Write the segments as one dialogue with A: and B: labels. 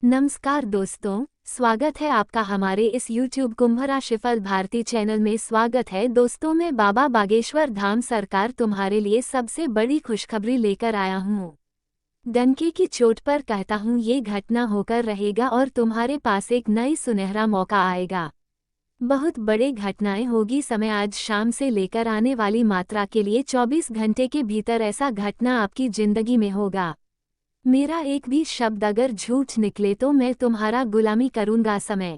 A: नमस्कार दोस्तों, स्वागत है आपका हमारे इस YouTube कुंभ राशिफल भारती चैनल में। स्वागत है दोस्तों, मैं बाबा बागेश्वर धाम सरकार तुम्हारे लिए सबसे बड़ी खुशखबरी लेकर आया हूँ। डंके की चोट पर कहता हूँ, ये घटना होकर रहेगा और तुम्हारे पास एक नई सुनहरा मौका आएगा। बहुत बड़े घटनाएं होगी। समय आज शाम से लेकर आने वाली मात्रा के लिए 24 घंटे के भीतर ऐसा घटना आपकी जिंदगी में होगा। मेरा एक भी शब्द अगर झूठ निकले तो मैं तुम्हारा गुलामी करूंगा। समय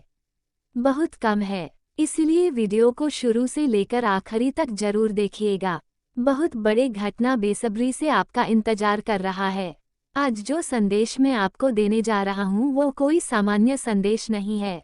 A: बहुत कम है, इसलिए वीडियो को शुरू से लेकर आखिरी तक जरूर देखिएगा। बहुत बड़े घटना बेसब्री से आपका इंतजार कर रहा है। आज जो संदेश मैं आपको देने जा रहा हूँ वो कोई सामान्य संदेश नहीं है।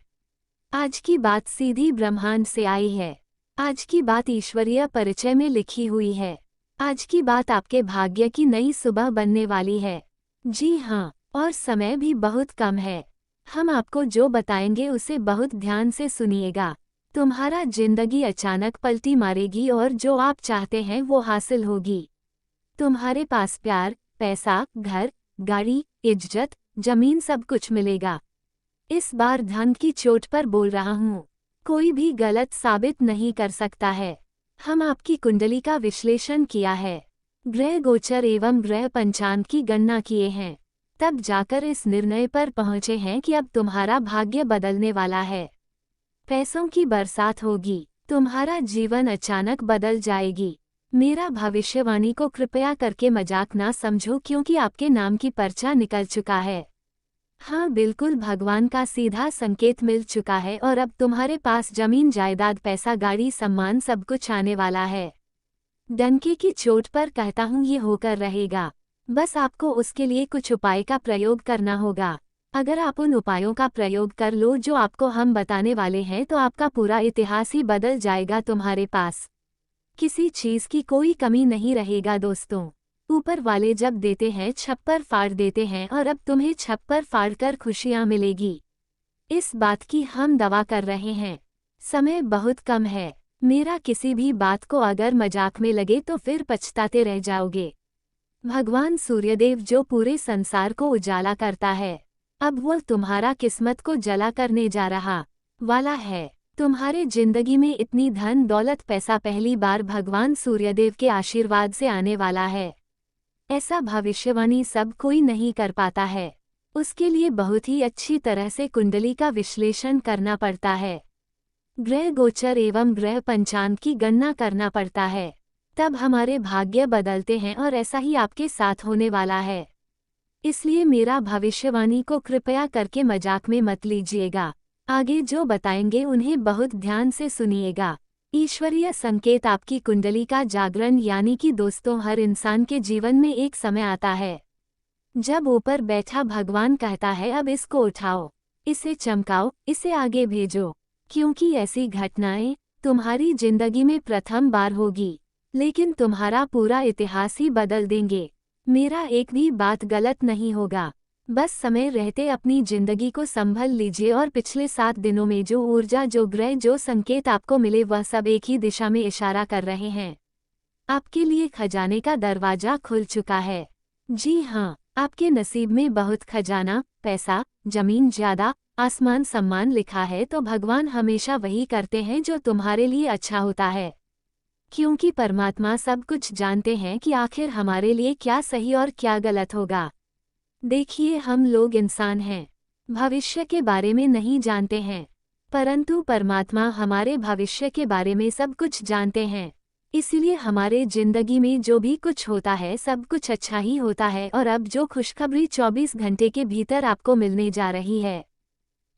A: आज की बात सीधी ब्रह्मांड से आई है। आज की बात ईश्वरीय परिचय में लिखी हुई है। आज की बात आपके भाग्य की नई सुबह बनने वाली है। जी हाँ, और समय भी बहुत कम है। हम आपको जो बताएंगे उसे बहुत ध्यान से सुनिएगा। तुम्हारा जिंदगी अचानक पलटी मारेगी और जो आप चाहते हैं वो हासिल होगी। तुम्हारे पास प्यार, पैसा, घर, गाड़ी, इज्जत, जमीन सब कुछ मिलेगा। इस बार धन की चोट पर बोल रहा हूँ, कोई भी गलत साबित नहीं कर सकता है। हम आपकी कुंडली का विश्लेषण किया है, ग्रह गोचर एवं ग्रह पंचांग की गणना किए हैं, तब जाकर इस निर्णय पर पहुंचे हैं कि अब तुम्हारा भाग्य बदलने वाला है। पैसों की बरसात होगी, तुम्हारा जीवन अचानक बदल जाएगी। मेरा भविष्यवाणी को कृपया करके मजाक ना समझो, क्योंकि आपके नाम की पर्चा निकल चुका है। हाँ बिल्कुल, भगवान का सीधा संकेत मिल चुका है और अब तुम्हारे पास जमीन, जायदाद, पैसा, गाड़ी, सम्मान सब कुछ आने वाला है। डंके की चोट पर कहता हूँ, ये होकर रहेगा। बस आपको उसके लिए कुछ उपाय का प्रयोग करना होगा। अगर आप उन उपायों का प्रयोग कर लो जो आपको हम बताने वाले हैं तो आपका पूरा इतिहास ही बदल जाएगा। तुम्हारे पास किसी चीज की कोई कमी नहीं रहेगा दोस्तों। ऊपर वाले जब देते हैं छप्पर फाड़ देते हैं, और अब तुम्हें छप्पर फाड़ कर खुशियां मिलेगी। इस बात की हम दवा कर रहे हैं। समय बहुत कम है। मेरा किसी भी बात को अगर मजाक में लगे तो फिर पछताते रह जाओगे। भगवान सूर्यदेव जो पूरे संसार को उजाला करता है, अब वो तुम्हारा किस्मत को जला करने जा रहा वाला है। तुम्हारे जिंदगी में इतनी धन दौलत पैसा पहली बार भगवान सूर्यदेव के आशीर्वाद से आने वाला है। ऐसा भविष्यवाणी सब कोई नहीं कर पाता है। उसके लिए बहुत ही अच्छी तरह से कुंडली का विश्लेषण करना पड़ता है, ग्रह गोचर एवं ग्रह पंचांग की गणना करना पड़ता है, तब हमारे भाग्य बदलते हैं और ऐसा ही आपके साथ होने वाला है। इसलिए मेरा भविष्यवाणी को कृपया करके मजाक में मत लीजिएगा। आगे जो बताएंगे उन्हें बहुत ध्यान से सुनिएगा। ईश्वरीय संकेत आपकी कुंडली का जागरण, यानी कि दोस्तों हर इंसान के जीवन में एक समय आता है जब ऊपर बैठा भगवान कहता है, अब इसको उठाओ, इसे चमकाओ, इसे आगे भेजो, क्योंकि ऐसी घटनाएं तुम्हारी जिंदगी में प्रथम बार होगी, लेकिन तुम्हारा पूरा इतिहास ही बदल देंगे। मेरा एक भी बात गलत नहीं होगा। बस समय रहते अपनी जिंदगी को संभल लीजिए और पिछले 7 दिनों में जो ऊर्जा, जो ग्रह, जो संकेत आपको मिले वह सब एक ही दिशा में इशारा कर रहे हैं। आपके लिए खजाने का दरवाजा खुल चुका है। जी हाँ, आपके नसीब में बहुत खजाना, पैसा, जमीन, ज्यादा, आसमान, सम्मान लिखा है। तो भगवान हमेशा वही करते हैं जो तुम्हारे लिए अच्छा होता है, क्योंकि परमात्मा सब कुछ जानते हैं कि आखिर हमारे लिए क्या सही और क्या गलत होगा। देखिए, हम लोग इंसान हैं, भविष्य के बारे में नहीं जानते हैं, परंतु परमात्मा हमारे भविष्य के बारे में सब कुछ जानते हैं। इसलिए हमारे जिंदगी में जो भी कुछ होता है सब कुछ अच्छा ही होता है। और अब जो खुशखबरी 24 घंटे के भीतर आपको मिलने जा रही है,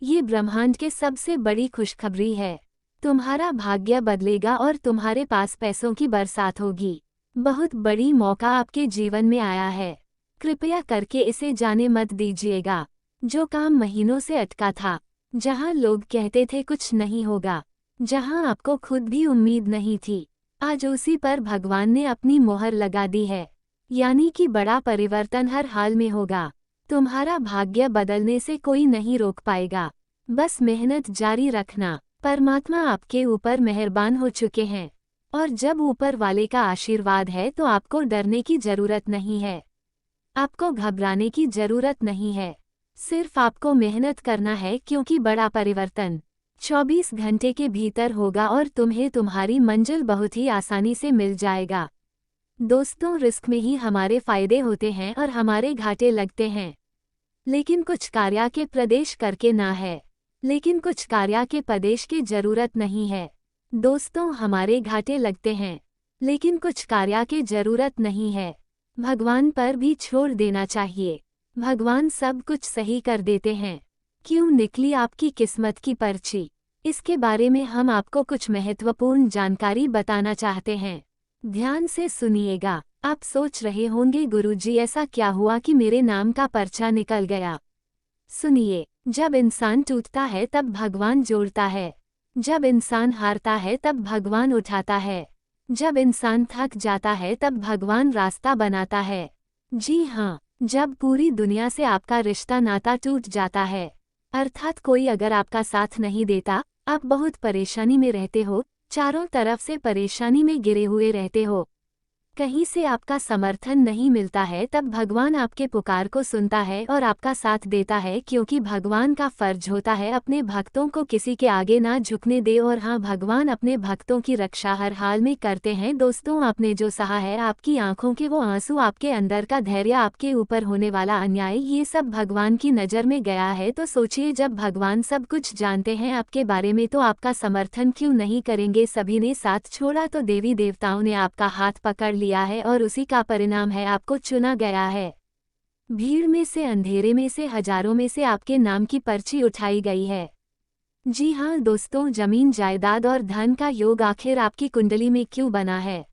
A: ये ब्रह्मांड के सबसे बड़ी खुशखबरी है। तुम्हारा भाग्य बदलेगा और तुम्हारे पास पैसों की बरसात होगी। बहुत बड़ी मौका आपके जीवन में आया है, कृपया करके इसे जाने मत दीजिएगा। जो काम महीनों से अटका था, जहां लोग कहते थे कुछ नहीं होगा, जहां आपको खुद भी उम्मीद नहीं थी, आज उसी पर भगवान ने अपनी मोहर लगा दी है। यानी कि बड़ा परिवर्तन हर हाल में होगा। तुम्हारा भाग्य बदलने से कोई नहीं रोक पाएगा। बस मेहनत जारी रखना। परमात्मा आपके ऊपर मेहरबान हो चुके हैं, और जब ऊपर वाले का आशीर्वाद है तो आपको डरने की जरूरत नहीं है, आपको घबराने की जरूरत नहीं है। सिर्फ आपको मेहनत करना है, क्योंकि बड़ा परिवर्तन 24 घंटे के भीतर होगा और तुम्हें तुम्हारी मंजिल बहुत ही आसानी से मिल जाएगा। दोस्तों, रिस्क में ही हमारे फायदे होते हैं और हमारे घाटे लगते हैं। लेकिन कुछ कार्य के प्रदेश करके ना है, लेकिन कुछ कार्य के प्रदेश की जरूरत नहीं है। दोस्तों, हमारे घाटे लगते हैं, लेकिन कुछ कार्य की जरूरत नहीं है। भगवान पर भी छोड़ देना चाहिए। भगवान सब कुछ सही कर देते हैं। क्यों निकली आपकी किस्मत की पर्ची? इसके बारे में हम आपको कुछ महत्वपूर्ण जानकारी बताना चाहते हैं। ध्यान से सुनिएगा। आप सोच रहे होंगे, गुरुजी ऐसा क्या हुआ कि मेरे नाम का पर्चा निकल गया? सुनिए, जब इंसान टूटता है तब भगवान जोड़ता है। जब इंसान हारता है तब भगवान उठाता है। जब इंसान थक जाता है तब भगवान रास्ता बनाता है। जी हाँ, जब पूरी दुनिया से आपका रिश्ता नाता टूट जाता है, अर्थात कोई अगर आपका साथ नहीं देता, आप बहुत परेशानी में रहते हो, चारों तरफ से परेशानी में गिरे हुए रहते हो, कहीं से आपका समर्थन नहीं मिलता है, तब भगवान आपके पुकार को सुनता है और आपका साथ देता है, क्योंकि भगवान का फर्ज होता है अपने भक्तों को किसी के आगे ना झुकने दे। और हाँ, भगवान अपने भक्तों की रक्षा हर हाल में करते हैं। दोस्तों, आपने जो सहा है, आपकी आंखों के वो आंसू, आपके अंदर का धैर्य, आपके ऊपर होने वाला अन्याय, ये सब भगवान की नज़र में गया है। तो सोचिए, जब भगवान सब कुछ जानते हैं आपके बारे में, तो आपका समर्थन क्यों नहीं करेंगे? सभी ने साथ छोड़ा तो देवी देवताओं ने आपका हाथ पकड़ लिया है और उसी का परिणाम है आपको चुना गया है। भीड़ में से, अंधेरे में से, हजारों में से आपके नाम की पर्ची उठाई गई है। जी हाँ दोस्तों, जमीन जायदाद और धन का योग आखिर आपकी कुंडली में क्यों बना है?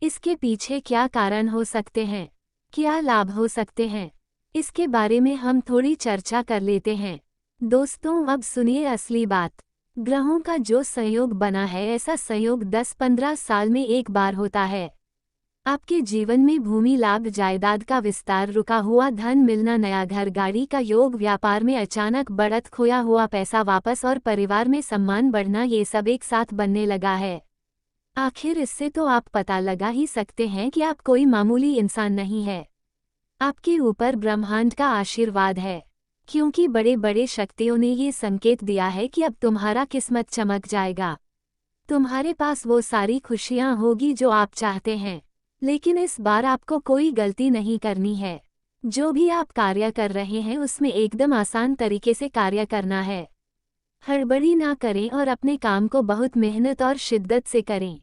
A: इसके पीछे क्या कारण हो सकते हैं? क्या लाभ हो सकते हैं? इसके बारे में हम थोड़ी चर्चा कर लेते हैं। दोस्तों, अब सुनिए असली बात। ग्रहों का जो संयोग बना है, ऐसा संयोग 10-15 साल में एक बार होता है। आपके जीवन में भूमि लाभ, जायदाद का विस्तार, रुका हुआ धन मिलना, नया घर, गाड़ी का योग, व्यापार में अचानक बढ़त, खोया हुआ पैसा वापस और परिवार में सम्मान बढ़ना, ये सब एक साथ बनने लगा है। आखिर इससे तो आप पता लगा ही सकते हैं कि आप कोई मामूली इंसान नहीं है। आपके ऊपर ब्रह्मांड का आशीर्वाद है, क्योंकि बड़े बड़े शक्तियों ने ये संकेत दिया है कि अब तुम्हारा किस्मत चमक जाएगा। तुम्हारे पास वो सारी खुशियाँ होगी जो आप चाहते हैं। लेकिन इस बार आपको कोई गलती नहीं करनी है। जो भी आप कार्य कर रहे हैं, उसमें एकदम आसान तरीके से कार्य करना है। हड़बड़ी ना करें और अपने काम को बहुत मेहनत और शिद्दत से करें।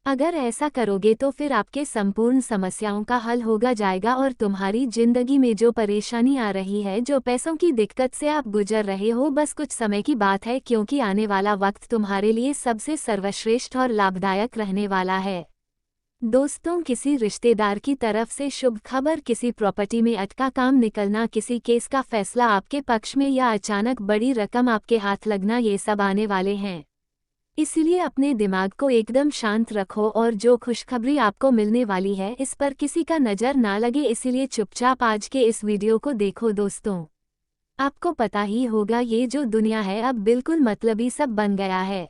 A: अगर ऐसा करोगे तो फिर आपके संपूर्ण समस्याओं का हल होगा जाएगा और तुम्हारी जिंदगी में जो परेशानी आ रही है, जो पैसों की दिक्कत से आप गुजर रहे हो, बस कुछ समय की बात है, क्योंकि आने वाला वक्त तुम्हारे लिए सबसे सर्वश्रेष्ठ और लाभदायक रहने वाला है। दोस्तों, किसी रिश्तेदार की तरफ से शुभ खबर, किसी प्रॉपर्टी में अटका काम निकलना, किसी केस का फैसला आपके पक्ष में, या अचानक बड़ी रकम आपके हाथ लगना, ये सब आने वाले हैं। इसलिए अपने दिमाग को एकदम शांत रखो और जो खुशखबरी आपको मिलने वाली है, इस पर किसी का नज़र ना लगे, इसलिए चुपचाप आज के इस वीडियो को देखो। दोस्तों, आपको पता ही होगा, ये जो दुनिया है अब बिल्कुल मतलबी सब बन गया है।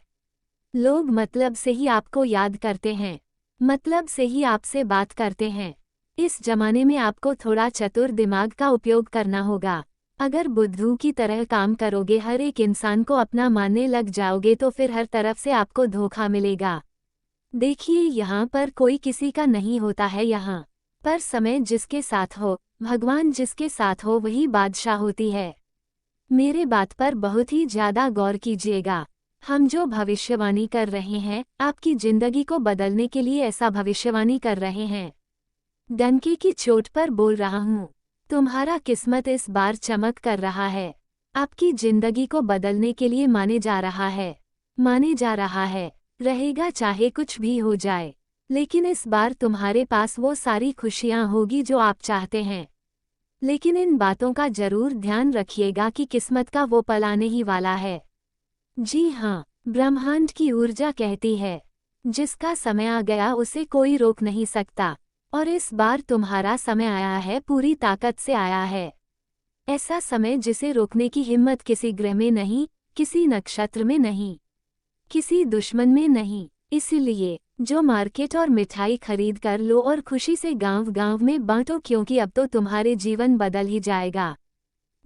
A: लोग मतलब से ही आपको याद करते हैं, मतलब से ही आपसे बात करते हैं। इस जमाने में आपको थोड़ा चतुर दिमाग का उपयोग करना होगा। अगर बुद्धू की तरह काम करोगे, हर एक इंसान को अपना मानने लग जाओगे, तो फिर हर तरफ से आपको धोखा मिलेगा। देखिए, यहाँ पर कोई किसी का नहीं होता है। यहाँ पर समय जिसके साथ हो, भगवान जिसके साथ हो, वही बादशाह होती है। मेरे बात पर बहुत ही ज़्यादा गौर कीजिएगा। हम जो भविष्यवाणी कर रहे हैं, आपकी जिंदगी को बदलने के लिए ऐसा भविष्यवाणी कर रहे हैं। डंके की चोट पर बोल रहा हूँ, तुम्हारा किस्मत इस बार चमक कर रहा है। आपकी जिंदगी को बदलने के लिए माने जा रहा है, माने जा रहा है। रहेगा चाहे कुछ भी हो जाए, लेकिन इस बार तुम्हारे पास वो सारी खुशियाँ होगी जो आप चाहते हैं। लेकिन इन बातों का जरूर ध्यान रखिएगा कि किस्मत का वो पल आने ही वाला है। जी हाँ, ब्रह्मांड की ऊर्जा कहती है, जिसका समय आ गया उसे कोई रोक नहीं सकता। और इस बार तुम्हारा समय आया है, पूरी ताकत से आया है। ऐसा समय जिसे रोकने की हिम्मत किसी ग्रह में नहीं, किसी नक्षत्र में नहीं, किसी दुश्मन में नहीं। इसीलिए जो मार्केट और मिठाई खरीद कर लो और खुशी से गांव गांव में बांटो, क्योंकि अब तो तुम्हारे जीवन बदल ही जाएगा।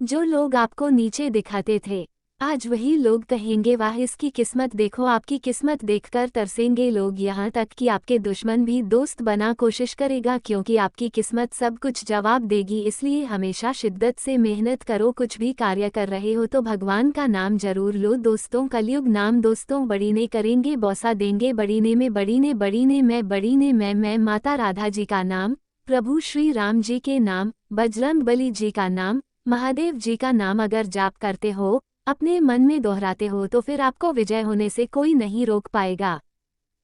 A: जो लोग आपको नीचे दिखाते थे, आज वही लोग कहेंगे वाह इसकी किस्मत देखो। आपकी किस्मत देखकर तरसेंगे लोग, यहाँ तक कि आपके दुश्मन भी दोस्त बना कोशिश करेगा, क्योंकि आपकी किस्मत सब कुछ जवाब देगी। इसलिए हमेशा शिद्दत से मेहनत करो। कुछ भी कार्य कर रहे हो तो भगवान का नाम जरूर लो दोस्तों। कलयुग नाम दोस्तों बड़ीने करेंगे बौसा देंगे, बड़ीने में बड़ीने बड़ीने मैं बड़ीने मैं माता राधा जी का नाम, प्रभु श्री राम जी के नाम, बजरंग बली जी का नाम, महादेव जी का नाम अगर जाप करते हो, अपने मन में दोहराते हो, तो फिर आपको विजय होने से कोई नहीं रोक पाएगा।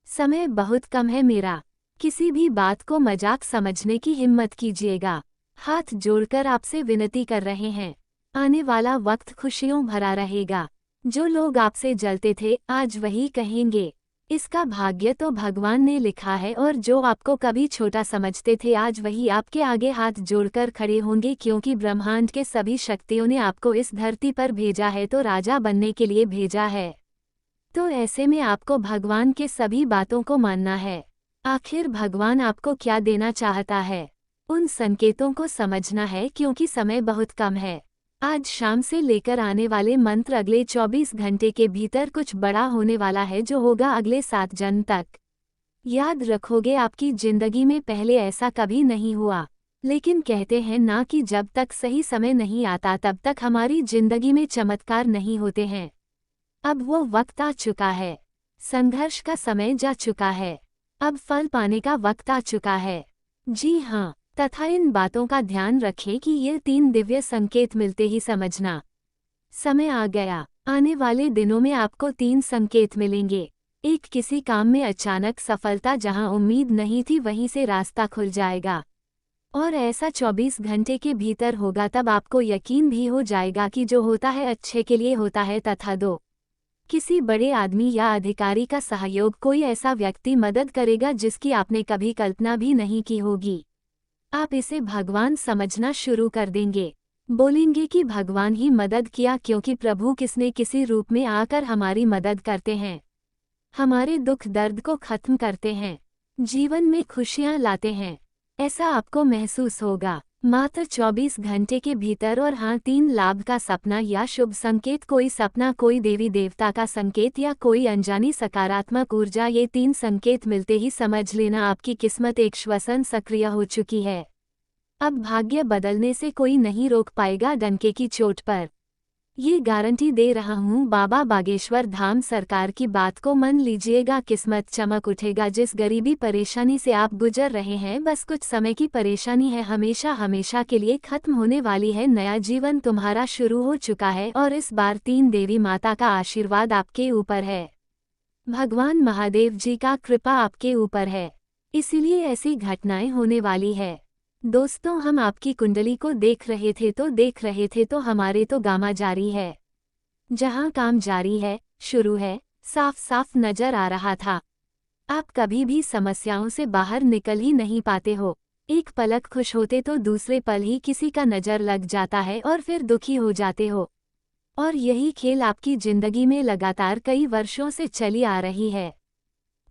A: समय बहुत कम है मेरा, किसी भी बात को मजाक समझने की हिम्मत कीजिएगा। हाथ जोड़कर आपसे विनती कर रहे हैं, आने वाला वक्त खुशियों भरा रहेगा। जो लोग आपसे जलते थे आज वही कहेंगे इसका भाग्य तो भगवान ने लिखा है, और जो आपको कभी छोटा समझते थे आज वही आपके आगे हाथ जोड़कर खड़े होंगे, क्योंकि ब्रह्मांड के सभी शक्तियों ने आपको इस धरती पर भेजा है तो राजा बनने के लिए भेजा है। तो ऐसे में आपको भगवान के सभी बातों को मानना है। आखिर भगवान आपको क्या देना चाहता है, उन संकेतों को समझना है, क्योंकि समय बहुत कम है। आज शाम से लेकर आने वाले मंत्र अगले 24 घंटे के भीतर कुछ बड़ा होने वाला है, जो होगा अगले 7 जन्म तक। याद रखोगे आपकी जिंदगी में पहले ऐसा कभी नहीं हुआ, लेकिन कहते हैं ना कि जब तक सही समय नहीं आता तब तक हमारी जिंदगी में चमत्कार नहीं होते हैं। अब वो वक्त आ चुका है, संघर्ष का समय जा चुका है, अब फल पाने का वक्त आ चुका है। जी हाँ, तथा इन बातों का ध्यान रखें कि ये 3 दिव्य संकेत मिलते ही समझना समय आ गया। आने वाले दिनों में आपको 3 संकेत मिलेंगे। एक, किसी काम में अचानक सफलता, जहां उम्मीद नहीं थी वहीं से रास्ता खुल जाएगा, और ऐसा 24 घंटे के भीतर होगा, तब आपको यकीन भी हो जाएगा कि जो होता है अच्छे के लिए होता है। तथा 2, किसी बड़े आदमी या अधिकारी का सहयोग, कोई ऐसा व्यक्ति मदद करेगा जिसकी आपने कभी कल्पना भी नहीं की होगी। आप इसे भगवान समझना शुरू कर देंगे, बोलेंगे कि भगवान ही मदद किया, क्योंकि प्रभु किसने किसी रूप में आकर हमारी मदद करते हैं, हमारे दुख दर्द को खत्म करते हैं, जीवन में खुशियां लाते हैं। ऐसा आपको महसूस होगा मात्र 24 घंटे के भीतर। और हाँ, 3 लाभ का सपना या शुभ संकेत, कोई सपना, कोई देवी देवता का संकेत या कोई अनजानी सकारात्मक ऊर्जा, ये 3 संकेत मिलते ही समझ लेना आपकी किस्मत एक श्वसन सक्रिय हो चुकी है। अब भाग्य बदलने से कोई नहीं रोक पाएगा डंके की चोट पर। ये गारंटी दे रहा हूँ बाबा बागेश्वर धाम सरकार की बात को मन लीजिएगा, किस्मत चमक उठेगा। जिस गरीबी परेशानी से आप गुजर रहे हैं, बस कुछ समय की परेशानी है, हमेशा हमेशा के लिए खत्म होने वाली है। नया जीवन तुम्हारा शुरू हो चुका है, और इस बार 3 देवी माता का आशीर्वाद आपके ऊपर है, भगवान महादेव जी का कृपा आपके ऊपर है, इसीलिए ऐसी घटनाएं होने वाली है। दोस्तों, हम आपकी कुंडली को देख रहे थे तो हमारे तो गामा जारी है, जहां काम जारी है, शुरू है, साफ साफ नजर आ रहा था। आप कभी भी समस्याओं से बाहर निकल ही नहीं पाते हो। एक पलक खुश होते तो दूसरे पल ही किसी का नजर लग जाता है और फिर दुखी हो जाते हो। और यही खेल आपकी जिंदगी में लगातार कई वर्षों से चली आ रही है।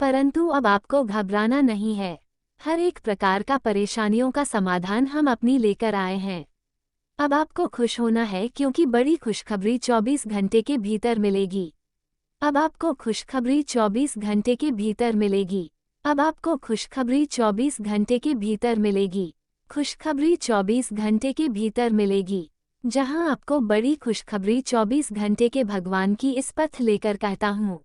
A: परंतु अब आपको घबराना नहीं है, हर एक प्रकार का परेशानियों का समाधान हम अपनी लेकर आए हैं। अब आपको खुश होना है, क्योंकि बड़ी खुशखबरी 24 घंटे के भीतर मिलेगी। अब आपको खुशखबरी 24 घंटे के भीतर मिलेगी। अब आपको खुशखबरी 24 घंटे के भीतर मिलेगी। खुशखबरी 24 घंटे के भीतर मिलेगी, जहां आपको बड़ी खुशखबरी 24 घंटे के भगवान की इस पथ लेकर कहता हूँ।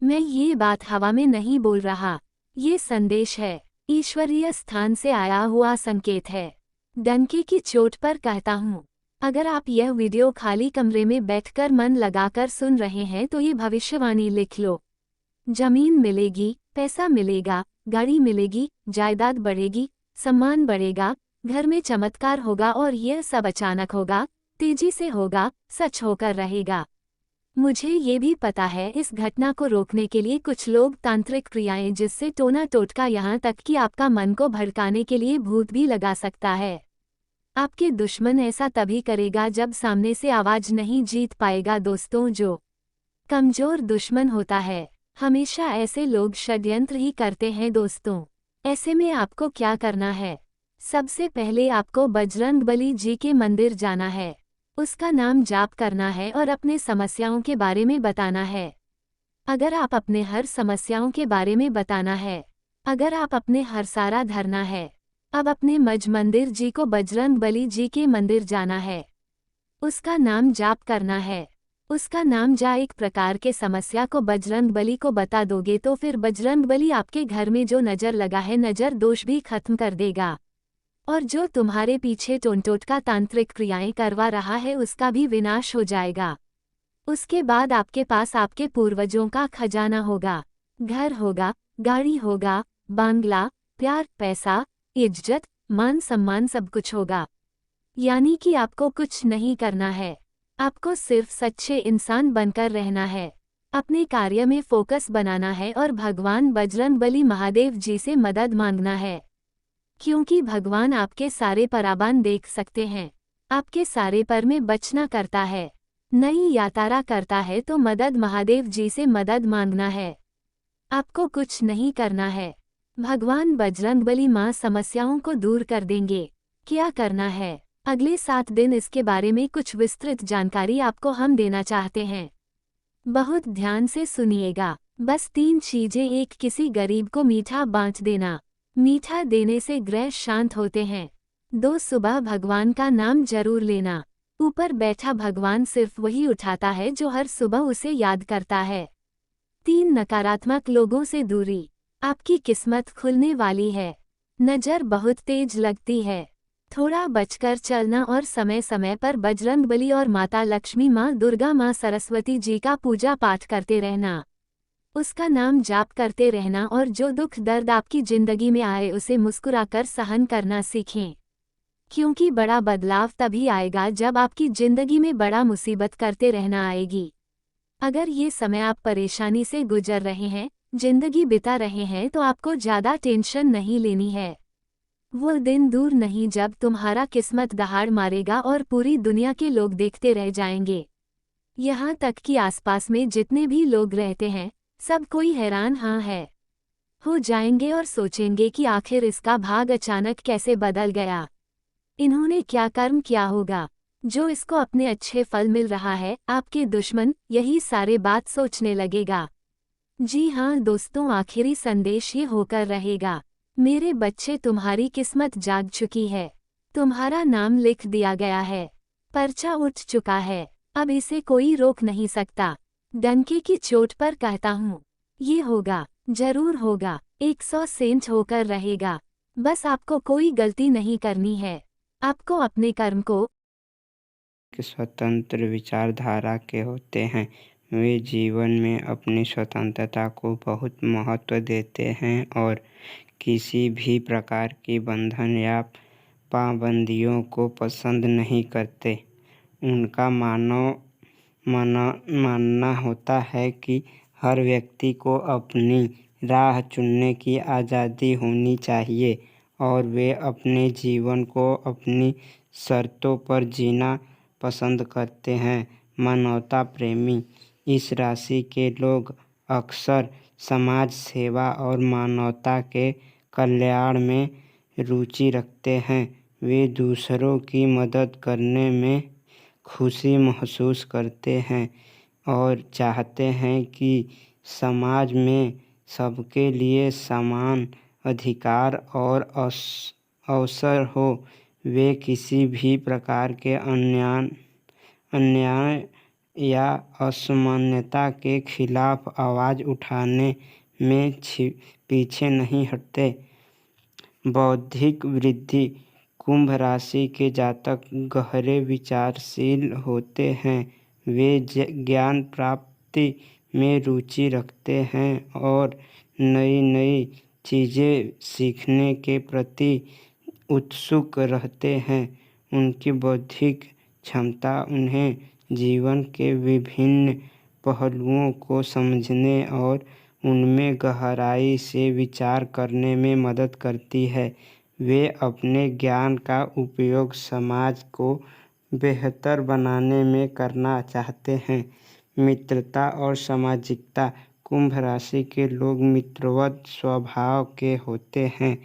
A: मैं ये बात हवा में नहीं बोल रहा, ये संदेश है, ईश्वरीय स्थान से आया हुआ संकेत है। डंके की चोट पर कहता हूँ। अगर आप यह वीडियो खाली कमरे में बैठकर मन लगाकर सुन रहे हैं तो ये भविष्यवाणी लिख लो। जमीन मिलेगी, पैसा मिलेगा, गाड़ी मिलेगी, जायदाद बढ़ेगी, सम्मान बढ़ेगा, घर में चमत्कार होगा, और यह सब अचानक होगा, तेजी से होगा, सच होकर रहेगा। मुझे ये भी पता है, इस घटना को रोकने के लिए कुछ लोग तांत्रिक क्रियाएं, जिससे टोना टोटका, यहाँ तक कि आपका मन को भड़काने के लिए भूत भी लगा सकता है। आपके दुश्मन ऐसा तभी करेगा जब सामने से आवाज नहीं जीत पाएगा। दोस्तों, जो कमजोर दुश्मन होता है, हमेशा ऐसे लोग षड्यंत्र ही करते हैं। दोस्तों, ऐसे में आपको क्या करना है? सबसे पहले आपको बजरंग बली जी के मंदिर जाना है। उसका नाम जाप करना है और अपने समस्याओं के बारे में बताना है। अगर आप अपने हर समस्याओं के बारे में बताना है, अगर आप अपने हर सारा धरना है, अब अपने मज मंदिर जी को बजरंग बली जी के मंदिर जाना है, उसका नाम जाप करना है, उसका नाम जा एक प्रकार के समस्या को बजरंग बली को बता दोगे तो फिर बजरंग बली आपके घर में जो नजर लगा है नजर दोष भी खत्म कर देगा, और जो तुम्हारे पीछे टोनटोटका तांत्रिक क्रियाएं करवा रहा है उसका भी विनाश हो जाएगा। उसके बाद आपके पास आपके पूर्वजों का खजाना होगा, घर होगा, गाड़ी होगा, बांग्ला, प्यार, पैसा, इज्जत, मान सम्मान सब कुछ होगा। यानी कि आपको कुछ नहीं करना है, आपको सिर्फ सच्चे इंसान बनकर रहना है, अपने कार्य में फोकस बनाना है और भगवान बजरंगबली महादेव जी से मदद मांगना है, क्योंकि भगवान आपके सारे पराबान देख सकते हैं, आपके सारे पर में बचना करता है, नई यात्रा करता है तो मदद महादेव जी से मदद मांगना है। आपको कुछ नहीं करना है, भगवान बजरंगबली माँ समस्याओं को दूर कर देंगे। क्या करना है, अगले 7 दिन इसके बारे में कुछ विस्तृत जानकारी आपको हम देना चाहते हैं। बहुत ध्यान से सुनिएगा। बस 3 चीजें। एक, किसी गरीब को मीठा बांट देना, मीठा देने से ग्रह शांत होते हैं। 2, सुबह भगवान का नाम जरूर लेना, ऊपर बैठा भगवान सिर्फ वही उठाता है जो हर सुबह उसे याद करता है। 3, नकारात्मक लोगों से दूरी, आपकी किस्मत खुलने वाली है, नजर बहुत तेज लगती है, थोड़ा बचकर चलना और समय समय पर बजरंगबली और माता लक्ष्मी, माँ दुर्गा, माँ सरस्वती जी का पूजा पाठ करते रहना, उसका नाम जाप करते रहना और जो दुख दर्द आपकी जिंदगी में आए उसे मुस्कुराकर सहन करना सीखें, क्योंकि बड़ा बदलाव तभी आएगा जब आपकी जिंदगी में बड़ा मुसीबत करते रहना आएगी। अगर ये समय आप परेशानी से गुजर रहे हैं, जिंदगी बिता रहे हैं तो आपको ज़्यादा टेंशन नहीं लेनी है। वो दिन दूर नहीं जब तुम्हारा किस्मत दहाड़ मारेगा और पूरी दुनिया के लोग देखते रह जाएंगे। यहाँ तक कि आसपास में जितने भी लोग रहते हैं सब कोई हैरान हो जाएंगे और सोचेंगे कि आखिर इसका भाग अचानक कैसे बदल गया, इन्होंने क्या कर्म किया होगा जो इसको अपने अच्छे फल मिल रहा है। आपके दुश्मन यही सारे बात सोचने लगेगा। जी हाँ दोस्तों, आखिरी संदेश ये होकर रहेगा, मेरे बच्चे तुम्हारी किस्मत जाग चुकी है, तुम्हारा नाम लिख दिया गया है, पर्चा उठ चुका है, अब इसे कोई रोक नहीं सकता। डंके की चोट पर कहता हूँ, ये होगा, जरूर होगा, 100% होकर रहेगा। बस आपको कोई गलती नहीं करनी है, आपको अपने कर्म को
B: स्वतंत्र विचारधारा के होते हैं। वे जीवन में अपनी स्वतंत्रता को बहुत महत्व देते हैं और किसी भी प्रकार की बंधन या पाबंदियों को पसंद नहीं करते। उनका मानना होता है कि हर व्यक्ति को अपनी राह चुनने की आज़ादी होनी चाहिए और वे अपने जीवन को अपनी शर्तों पर जीना पसंद करते हैं। मानवता प्रेमी इस राशि के लोग अक्सर समाज सेवा और मानवता के कल्याण में रुचि रखते हैं। वे दूसरों की मदद करने में खुशी महसूस करते हैं और चाहते हैं कि समाज में सबके लिए समान अधिकार और अवसर हो। वे किसी भी प्रकार के अन्याय या असमानता के खिलाफ आवाज़ उठाने में पीछे नहीं हटते। बौद्धिक वृद्धि कुंभ राशि के जातक गहरे विचारशील होते हैं। वे ज्ञान प्राप्ति में रुचि रखते हैं और नई नई चीज़ें सीखने के प्रति उत्सुक रहते हैं। उनकी बौद्धिक क्षमता उन्हें जीवन के विभिन्न पहलुओं को समझने और उनमें गहराई से विचार करने में मदद करती है। वे अपने ज्ञान का उपयोग समाज को बेहतर बनाने में करना चाहते हैं। मित्रता और सामाजिकता कुंभ राशि के लोग मित्रवत स्वभाव के होते हैं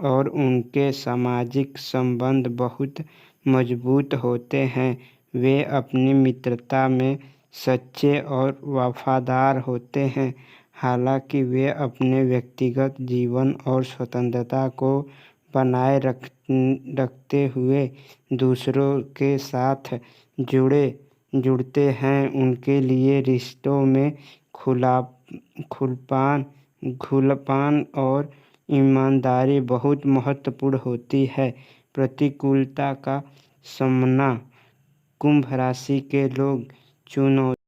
B: और उनके सामाजिक संबंध बहुत मजबूत होते हैं। वे अपनी मित्रता में सच्चे और वफादार होते हैं। हालांकि वे अपने व्यक्तिगत जीवन और स्वतंत्रता को बनाए रखते हुए दूसरों के साथ जुड़ते हैं। उनके लिए रिश्तों में खुलापन और ईमानदारी बहुत महत्वपूर्ण होती है। प्रतिकूलता का सामना कुंभ राशि के लोग चुनौती